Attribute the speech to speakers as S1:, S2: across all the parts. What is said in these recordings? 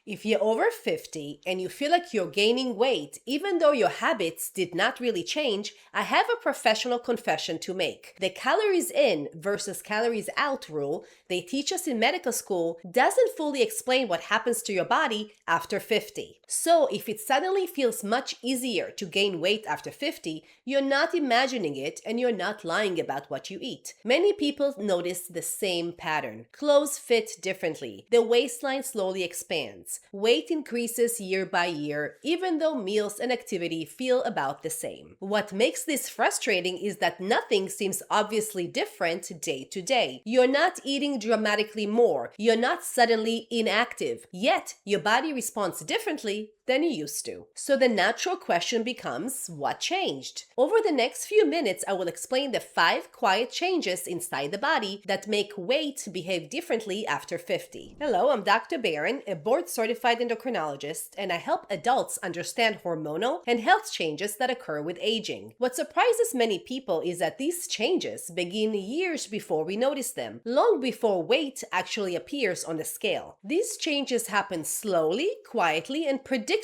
S1: If you're over 50 and you feel like you're gaining weight, even though your habits did not really change, I have a professional confession to make. The calories in versus calories out rule they teach us in medical school doesn't fully explain what happens to your body after 50. So if it suddenly feels much easier to gain weight after 50, you're not imagining it and you're not lying about what you eat. Many people notice the same pattern. Clothes fit differently. The waistline slowly expands. Weight increases year by year, even though meals and activity feel about the same. What makes this frustrating is that nothing seems obviously different day to day. You're not eating dramatically more. You're not suddenly inactive. Yet, your body responds differently than you used to. So the natural question becomes, what changed? Over the next few minutes, I will explain the 5 quiet changes inside the body that make weight behave differently after 50. Hello, I'm Dr. Barron, a board-certified endocrinologist, and I help adults understand hormonal and health changes that occur with aging. What surprises many people is that these changes begin years before we notice them, long before weight actually appears on the scale. These changes happen slowly, quietly, and predictably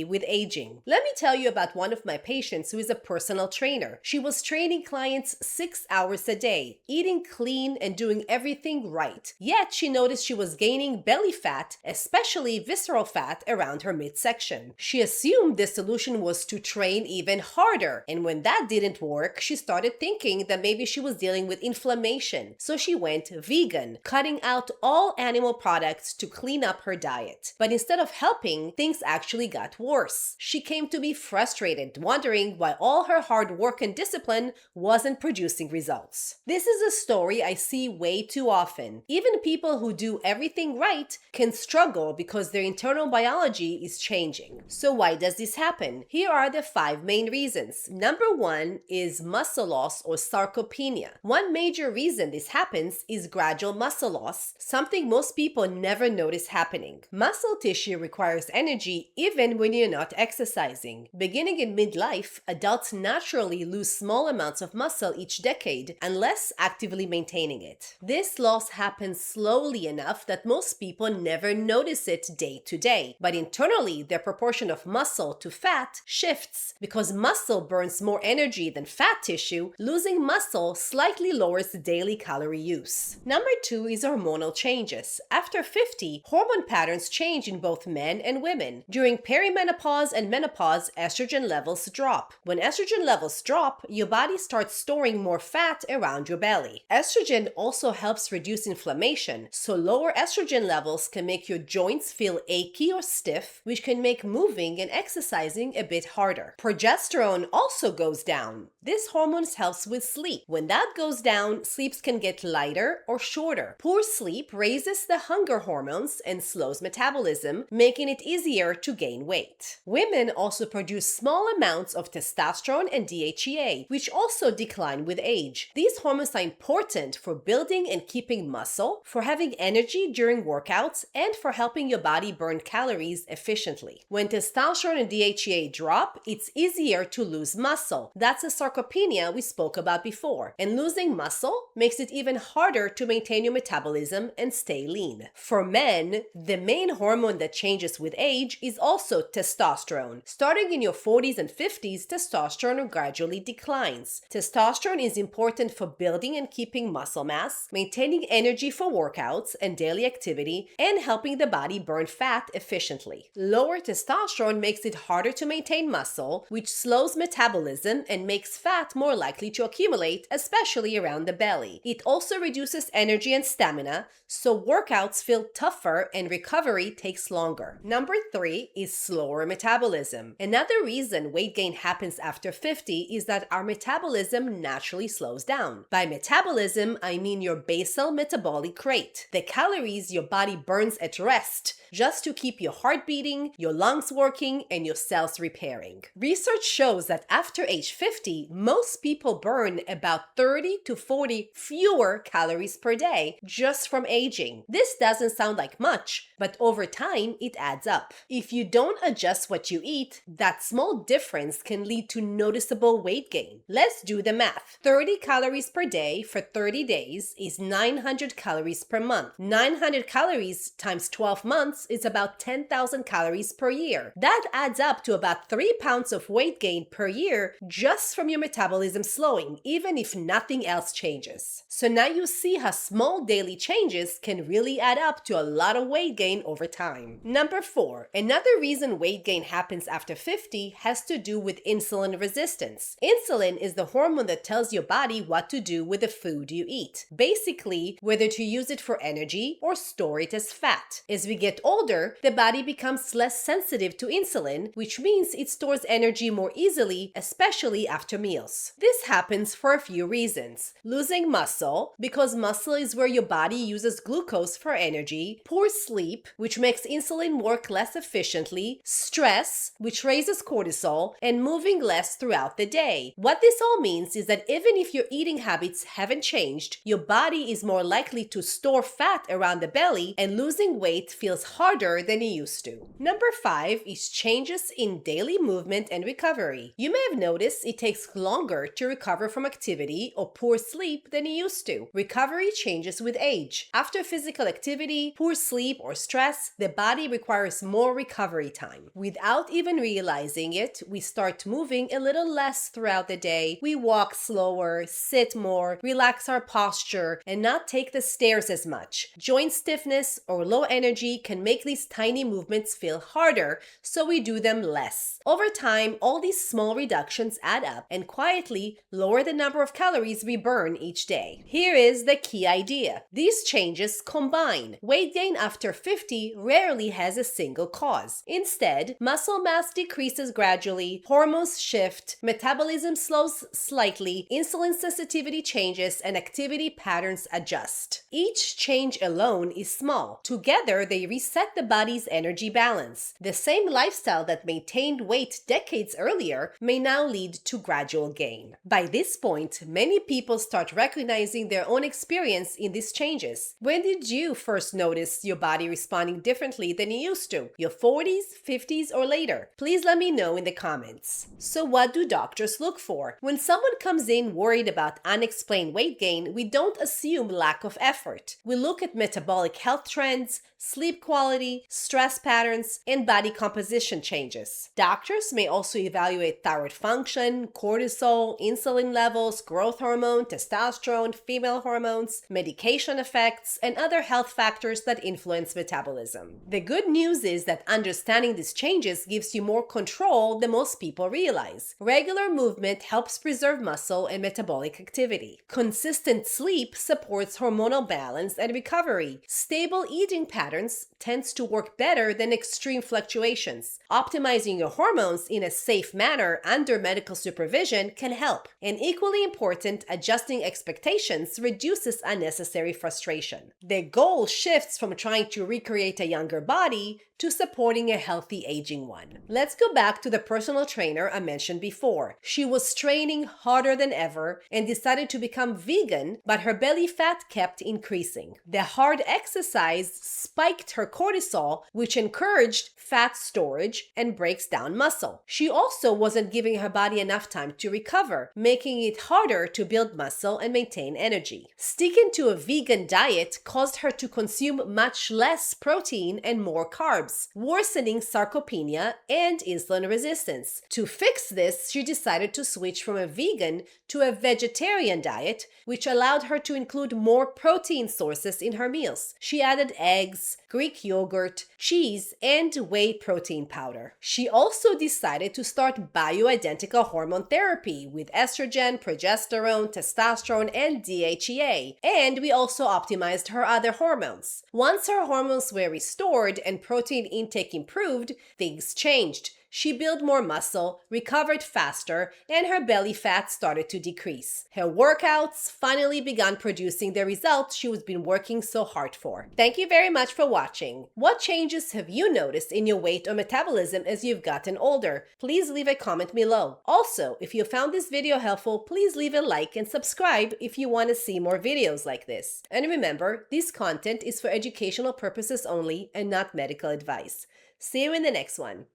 S1: with aging. Let me tell you about one of my patients who is a personal trainer. She was training clients 6 hours a day, eating clean and doing everything right. Yet she noticed she was gaining belly fat, especially visceral fat around her midsection. She assumed the solution was to train even harder, and when that didn't work, she started thinking that maybe she was dealing with inflammation. So she went vegan, cutting out all animal products to clean up her diet. But instead of helping, things actually got worse. She came to be frustrated, wondering why all her hard work and discipline wasn't producing results. This is a story I see way too often. Even people who do everything right can struggle because their internal biology is changing. So why does this happen? Here are the 5 main reasons. Number 1 is muscle loss or sarcopenia. One major reason this happens is gradual muscle loss, something most people never notice happening. Muscle tissue requires energy even when you're not exercising. Beginning in midlife, adults naturally lose small amounts of muscle each decade unless actively maintaining it. This loss happens slowly enough that most people never notice it day to day, but internally their proportion of muscle to fat shifts. Because muscle burns more energy than fat tissue, losing muscle slightly lowers the daily calorie use. Number 2 is hormonal changes. After 50, hormone patterns change in both men and women. During perimenopause and menopause, estrogen levels drop. When estrogen levels drop, your body starts storing more fat around your belly. Estrogen also helps reduce inflammation, so lower estrogen levels can make your joints feel achy or stiff, which can make moving and exercising a bit harder. Progesterone also goes down. This hormone helps with sleep. When that goes down, sleeps can get lighter or shorter. Poor sleep raises the hunger hormones and slows metabolism, making it easier to gain weight. Women also produce small amounts of testosterone and DHEA, which also decline with age. These hormones are important for building and keeping muscle, for having energy during workouts, and for helping your body burn calories efficiently. When testosterone and DHEA drop, it's easier to lose muscle. That's a sarcopenia we spoke about before. And losing muscle makes it even harder to maintain your metabolism and stay lean. For men, the main hormone that changes with age is also testosterone. Starting in your 40s and 50s, testosterone gradually declines. Testosterone is important for building and keeping muscle mass, maintaining energy for workouts and daily activity, and helping the body burn fat efficiently. Lower testosterone makes it harder to maintain muscle, which slows metabolism and makes fat more likely to accumulate, especially around the belly. It also reduces energy and stamina, so workouts feel tougher and recovery takes longer. Number 3 is slower metabolism. Another reason weight gain happens after 50 is that our metabolism naturally slows down. By metabolism, I mean your basal metabolic rate, the calories your body burns at rest, just to keep your heart beating, your lungs working, and your cells repairing. Research shows that after age 50, most people burn about 30 to 40 fewer calories per day just from aging. This doesn't sound like much, but over time, it adds up. If you don't adjust what you eat, that small difference can lead to noticeable weight gain. Let's do the math. 30 calories per day for 30 days is 900 calories per month. 900 calories times 12 months is about 10,000 calories per year. That adds up to about 3 pounds of weight gain per year just from your metabolism slowing, even if nothing else changes. So now you see how small daily changes can really add up to a lot of weight gain over time. Number 4, another reason weight gain happens after 50 has to do with insulin resistance. Insulin is the hormone that tells your body what to do with the food you eat. Basically, whether to use it for energy or store it as fat. As we get older, the body becomes less sensitive to insulin, which means it stores energy more easily, especially after meals. This happens for a few reasons. Losing muscle, because muscle is where your body uses glucose for energy. Poor sleep, which makes insulin work less efficiently. Stress, which raises cortisol, and moving less throughout the day. What this all means is that even if your eating habits haven't changed, your body is more likely to store fat around the belly, and losing weight feels harder than it used to. Number 5 is changes in daily movement and recovery. You may have noticed it takes longer to recover from activity or poor sleep than it used to. Recovery changes with age. After physical activity, poor sleep, or stress, the body requires more recovery time. Without even realizing it, we start moving a little less throughout the day. We walk slower, sit more, relax our posture, and not take the stairs as much. Joint stiffness or low energy can make these tiny movements feel harder, so we do them less. Over time, all these small reductions add up and quietly lower the number of calories we burn each day. Here is the key idea. These changes combine. Weight gain after 50 rarely has a single cause. Instead, muscle mass decreases gradually, hormones shift, metabolism slows slightly, insulin sensitivity changes, and activity patterns adjust. Each change alone is small. Together, they reset the body's energy balance. The same lifestyle that maintained weight decades earlier may now lead to gradual gain. By this point, many people start recognizing their own experience in these changes. When did you first notice your body responding differently than it used to? Your 40s, 50s, or later? Please let me know in the comments. So what do doctors look for? When someone comes in worried about unexplained weight gain, we don't assume lack of effort. We look at metabolic health trends, sleep quality, stress patterns, and body composition changes. Doctors may also evaluate thyroid function, cortisol, insulin levels, growth hormone, testosterone, female hormones, medication effects, and other health factors that influence metabolism. The good news is that understanding these changes gives you more control than most people realize. Regular movement helps preserve muscle and metabolic activity. Consistent sleep supports hormonal balance and recovery. Stable eating patterns tends to work better than extreme fluctuations. Optimizing your hormones in a safe manner under medical supervision can help. And equally important, adjusting expectations reduces unnecessary frustration. The goal shifts from trying to recreate a younger body to supporting a healthy aging one. Let's go back to the personal trainer I mentioned before. She was training harder than ever and decided to become vegan, but her belly fat kept increasing. The hard exercise spiked her cortisol, which encouraged fat storage and breaks down muscle. She also wasn't giving her body enough time to recover, making it harder to build muscle and maintain energy. Sticking to a vegan diet caused her to consume much less protein and more carbs, worsening sarcopenia and insulin resistance. To fix this, she decided to switch from a vegan to a vegetarian diet, which allowed her to include more protein sources in her meals. She added eggs, Greek yogurt, cheese, and whey protein powder. She also decided to start bioidentical hormone therapy with estrogen, progesterone, testosterone, and DHEA. And we also optimized her other hormones. Once her hormones were restored and protein intake improved, things changed. She built more muscle, recovered faster, and her belly fat started to decrease. Her workouts finally began producing the results she was been working so hard for. Thank you very much for watching. What changes have you noticed in your weight or metabolism as you've gotten older? Please leave a comment below. Also, if you found this video helpful, please leave a like and subscribe if you want to see more videos like this. And remember, this content is for educational purposes only and not medical advice. See you in the next one.